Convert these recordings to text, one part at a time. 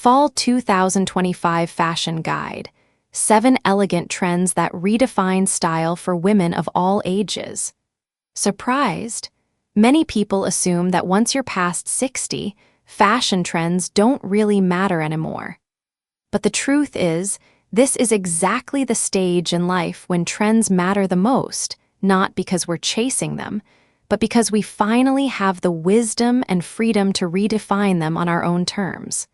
Fall 2025 Fashion Guide: 7 elegant trends that redefine style for women of all ages. Surprised? Many people assume that once you're past 60, fashion trends don't really matter anymore. But the truth is, this is exactly the stage in life when trends matter the most, not because we're chasing them, but because we finally have the wisdom and freedom to redefine them on our own terms.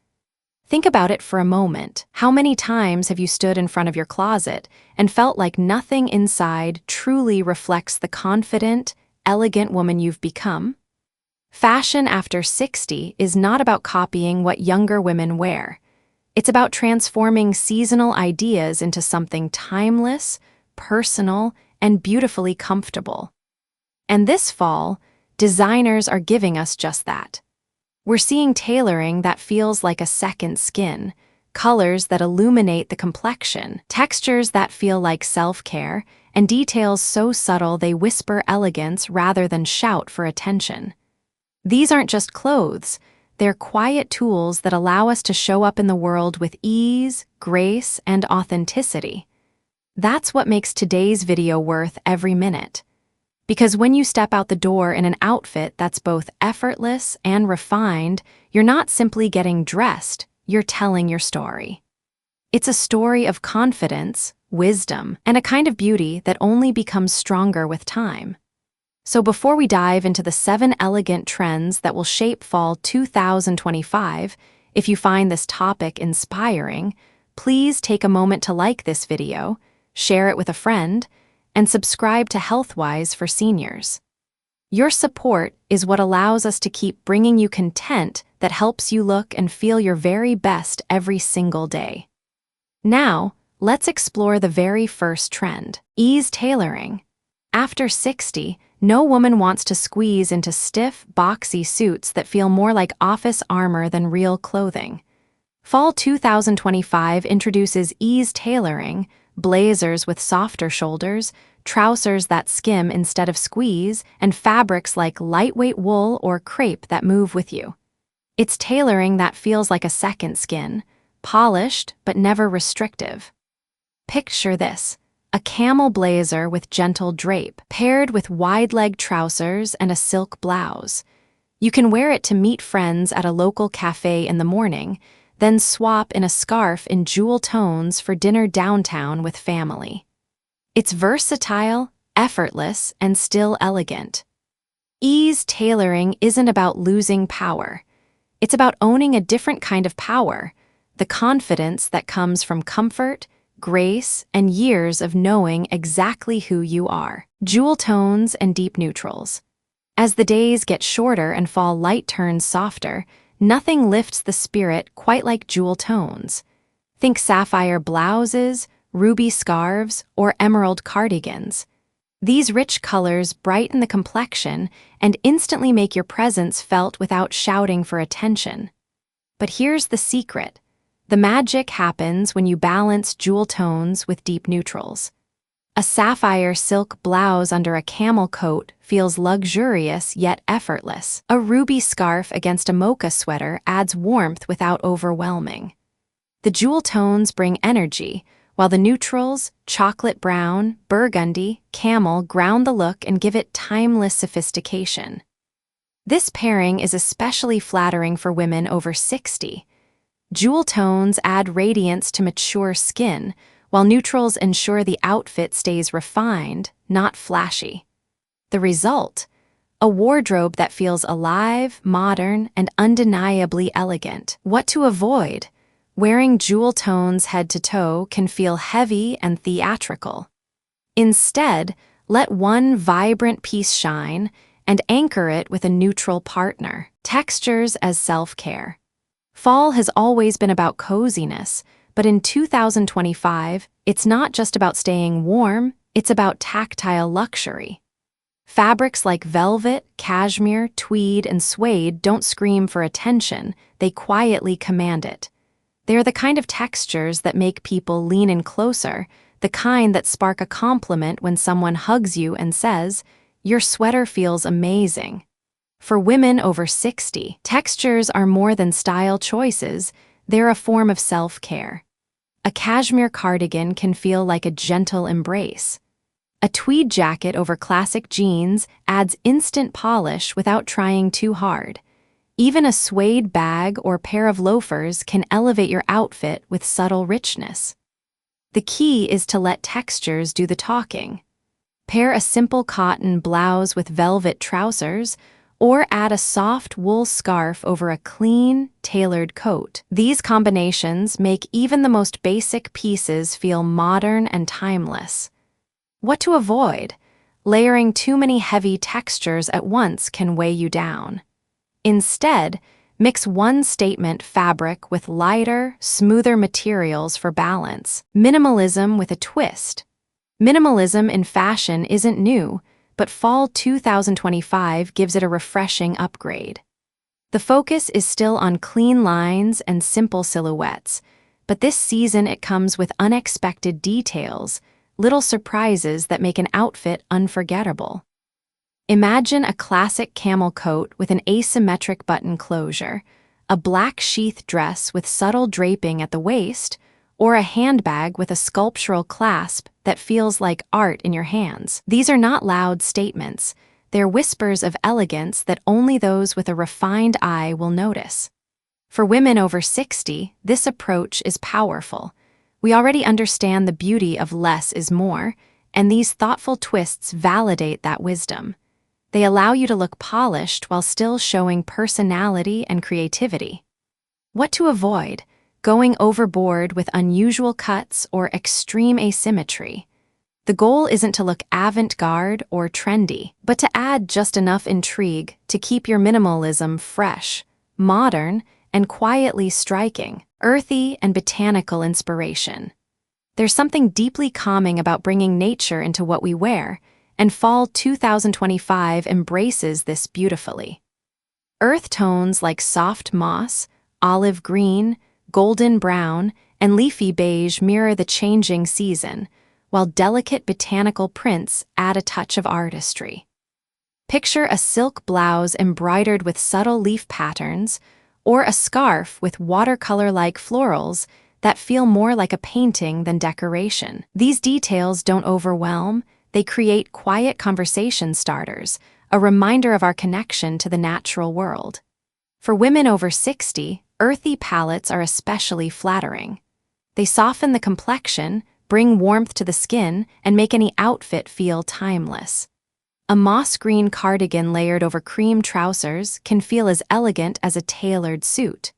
Think about it for a moment. How many times have you stood in front of your closet and felt like nothing inside truly reflects the confident, elegant woman you've become? Fashion after 60 is not about copying what younger women wear. It's about transforming seasonal ideas into something timeless, personal, and beautifully comfortable. And this fall, designers are giving us just that. We're seeing tailoring that feels like a second skin, colors that illuminate the complexion, textures that feel like self-care, and details so subtle they whisper elegance rather than shout for attention. These aren't just clothes, they're quiet tools that allow us to show up in the world with ease, grace, and authenticity. That's what makes today's video worth every minute. Because when you step out the door in an outfit that's both effortless and refined, you're not simply getting dressed, you're telling your story. It's a story of confidence, wisdom, and a kind of beauty that only becomes stronger with time. So before we dive into the 7 elegant trends that will shape fall 2025, if you find this topic inspiring, please take a moment to like this video, share it with a friend, and subscribe to Healthwise for seniors. Your support is what allows us to keep bringing you content that helps you look and feel your very best every single day. Now, let's explore the very first trend: ease tailoring. After 60, no woman wants to squeeze into stiff, boxy suits that feel more like office armor than real clothing. Fall 2025 introduces ease tailoring, blazers with softer shoulders, trousers that skim instead of squeeze, and fabrics like lightweight wool or crepe that move with you. It's tailoring that feels like a second skin, polished but never restrictive. Picture this: a camel blazer with gentle drape, paired with wide-leg trousers and a silk blouse. You can wear it to meet friends at a local cafe in the morning, then swap in a scarf in jewel tones for dinner downtown with family. It's versatile, effortless, and still elegant. Ease tailoring isn't about losing power. It's about owning a different kind of power, the confidence that comes from comfort, grace, and years of knowing exactly who you are. Jewel tones and deep neutrals. As the days get shorter and fall light turns softer, nothing lifts the spirit quite like jewel tones. Think sapphire blouses, ruby scarves, or emerald cardigans. These rich colors brighten the complexion and instantly make your presence felt without shouting for attention. But here's the secret: the magic happens when you balance jewel tones with deep neutrals. A sapphire silk blouse under a camel coat feels luxurious yet effortless. A ruby scarf against a mocha sweater adds warmth without overwhelming. The jewel tones bring energy, while the neutrals, chocolate brown, burgundy, camel, ground the look and give it timeless sophistication. This pairing is especially flattering for women over 60. Jewel tones add radiance to mature skin, while neutrals ensure the outfit stays refined, not flashy. The result? A wardrobe that feels alive, modern, and undeniably elegant. What to avoid? Wearing jewel tones head to toe can feel heavy and theatrical. Instead, let one vibrant piece shine and anchor it with a neutral partner. Textures as self-care. Fall has always been about coziness, but in 2025, it's not just about staying warm, it's about tactile luxury. Fabrics like velvet, cashmere, tweed, and suede don't scream for attention, they quietly command it. They're the kind of textures that make people lean in closer, the kind that spark a compliment when someone hugs you and says, "Your sweater feels amazing." For women over 60, textures are more than style choices, they're a form of self-care. A cashmere cardigan can feel like a gentle embrace. A tweed jacket over classic jeans adds instant polish without trying too hard. Even a suede bag or pair of loafers can elevate your outfit with subtle richness. The key is to let textures do the talking. Pair a simple cotton blouse with velvet trousers, or add a soft wool scarf over a clean, tailored coat. These combinations make even the most basic pieces feel modern and timeless. What to avoid? Layering too many heavy textures at once can weigh you down. Instead, mix one statement fabric with lighter, smoother materials for balance. Minimalism with a twist. Minimalism in fashion isn't new, but Fall 2025 gives it a refreshing upgrade. The focus is still on clean lines and simple silhouettes, but this season it comes with unexpected details, little surprises that make an outfit unforgettable. Imagine a classic camel coat with an asymmetric button closure, a black sheath dress with subtle draping at the waist, or a handbag with a sculptural clasp that feels like art in your hands. These are not loud statements. They're whispers of elegance that only those with a refined eye will notice. For women over 60, this approach is powerful. We already understand the beauty of less is more, and these thoughtful twists validate that wisdom. They allow you to look polished while still showing personality and creativity. What to avoid? Going overboard with unusual cuts or extreme asymmetry. The goal isn't to look avant-garde or trendy, but to add just enough intrigue to keep your minimalism fresh, modern, and quietly striking, earthy and botanical inspiration. There's something deeply calming about bringing nature into what we wear, and Fall 2025 embraces this beautifully. Earth tones like soft moss, olive green, golden brown, and leafy beige mirror the changing season, while delicate botanical prints add a touch of artistry. Picture a silk blouse embroidered with subtle leaf patterns, or a scarf with watercolor-like florals that feel more like a painting than decoration. These details don't overwhelm, they create quiet conversation starters, a reminder of our connection to the natural world. For women over 60, earthy palettes are especially flattering. They soften the complexion, bring warmth to the skin, and make any outfit feel timeless. A moss green cardigan layered over cream trousers can feel as elegant as a tailored suit.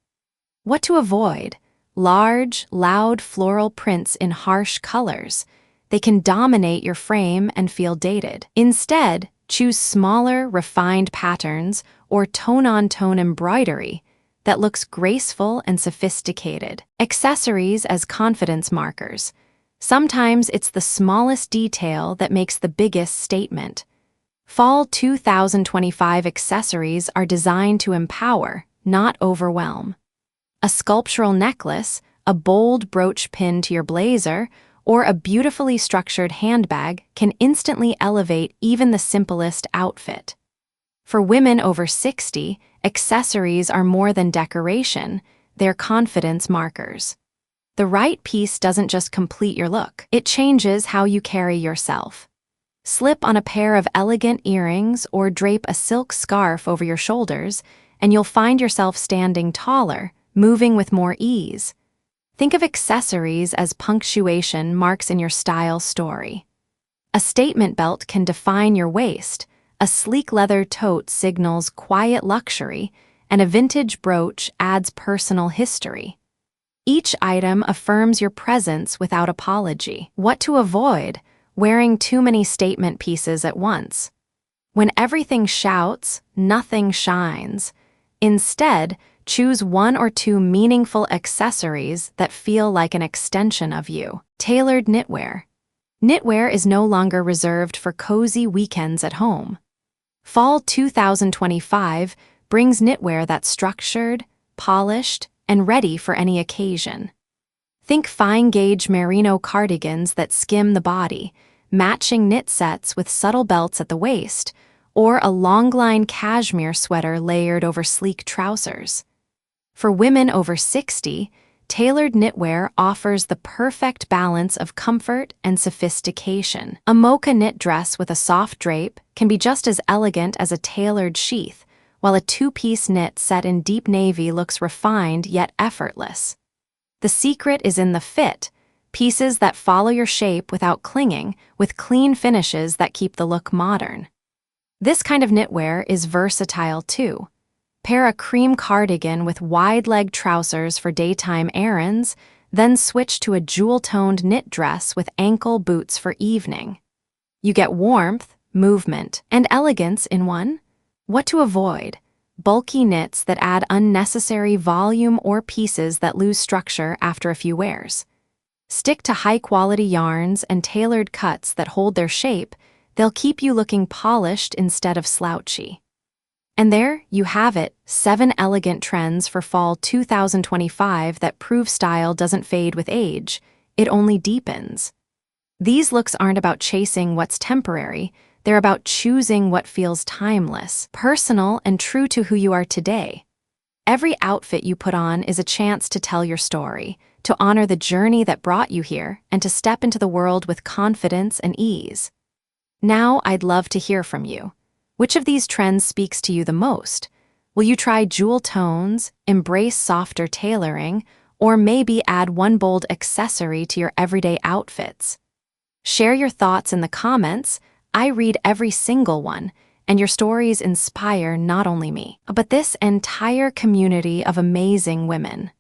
What to avoid? Large, loud floral prints in harsh colors. They can dominate your frame and feel dated. Instead, choose smaller, refined patterns or tone-on-tone embroidery that looks graceful and sophisticated. Accessories as confidence markers. Sometimes it's the smallest detail that makes the biggest statement. Fall 2025 accessories are designed to empower, not overwhelm. A sculptural necklace, a bold brooch pin to your blazer, or a beautifully structured handbag can instantly elevate even the simplest outfit. For women over 60, accessories are more than decoration, they're confidence markers. The right piece doesn't just complete your look, it changes how you carry yourself. Slip on a pair of elegant earrings or drape a silk scarf over your shoulders, and you'll find yourself standing taller, moving with more ease. Think of accessories as punctuation marks in your style story. A statement belt can define your waist, a sleek leather tote signals quiet luxury, and a vintage brooch adds personal history. Each item affirms your presence without apology. What to avoid? Wearing too many statement pieces at once. When everything shouts, nothing shines. Instead, choose one or two meaningful accessories that feel like an extension of you. Tailored knitwear. Knitwear is no longer reserved for cozy weekends at home. Fall 2025 brings knitwear that's structured, polished, and ready for any occasion. Think fine-gauge merino cardigans that skim the body, matching knit sets with subtle belts at the waist, or a long-line cashmere sweater layered over sleek trousers. For women over 60, tailored knitwear offers the perfect balance of comfort and sophistication. A mocha knit dress with a soft drape can be just as elegant as a tailored sheath, while a two-piece knit set in deep navy looks refined yet effortless. The secret is in the fit, pieces that follow your shape without clinging, with clean finishes that keep the look modern. This kind of knitwear is versatile too. Pair a cream cardigan with wide-leg trousers for daytime errands, then switch to a jewel-toned knit dress with ankle boots for evening. You get warmth, movement, and elegance in one. What to avoid? Bulky knits that add unnecessary volume or pieces that lose structure after a few wears. Stick to high-quality yarns and tailored cuts that hold their shape. They'll keep you looking polished instead of slouchy. And there you have it, 7 elegant trends for fall 2025 that prove style doesn't fade with age, it only deepens. These looks aren't about chasing what's temporary, they're about choosing what feels timeless, personal, and true to who you are today. Every outfit you put on is a chance to tell your story, to honor the journey that brought you here, and to step into the world with confidence and ease. Now I'd love to hear from you. Which of these trends speaks to you the most? Will you try jewel tones, embrace softer tailoring, or maybe add one bold accessory to your everyday outfits? Share your thoughts in the comments. I read every single one, and your stories inspire not only me, but this entire community of amazing women.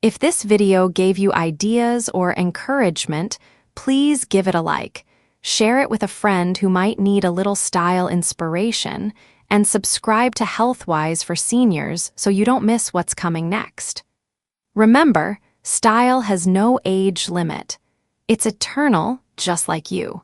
If this video gave you ideas or encouragement, please give it a like. Share it with a friend who might need a little style inspiration, and subscribe to Healthwise for seniors so you don't miss what's coming next. Remember, style has no age limit. It's eternal, just like you.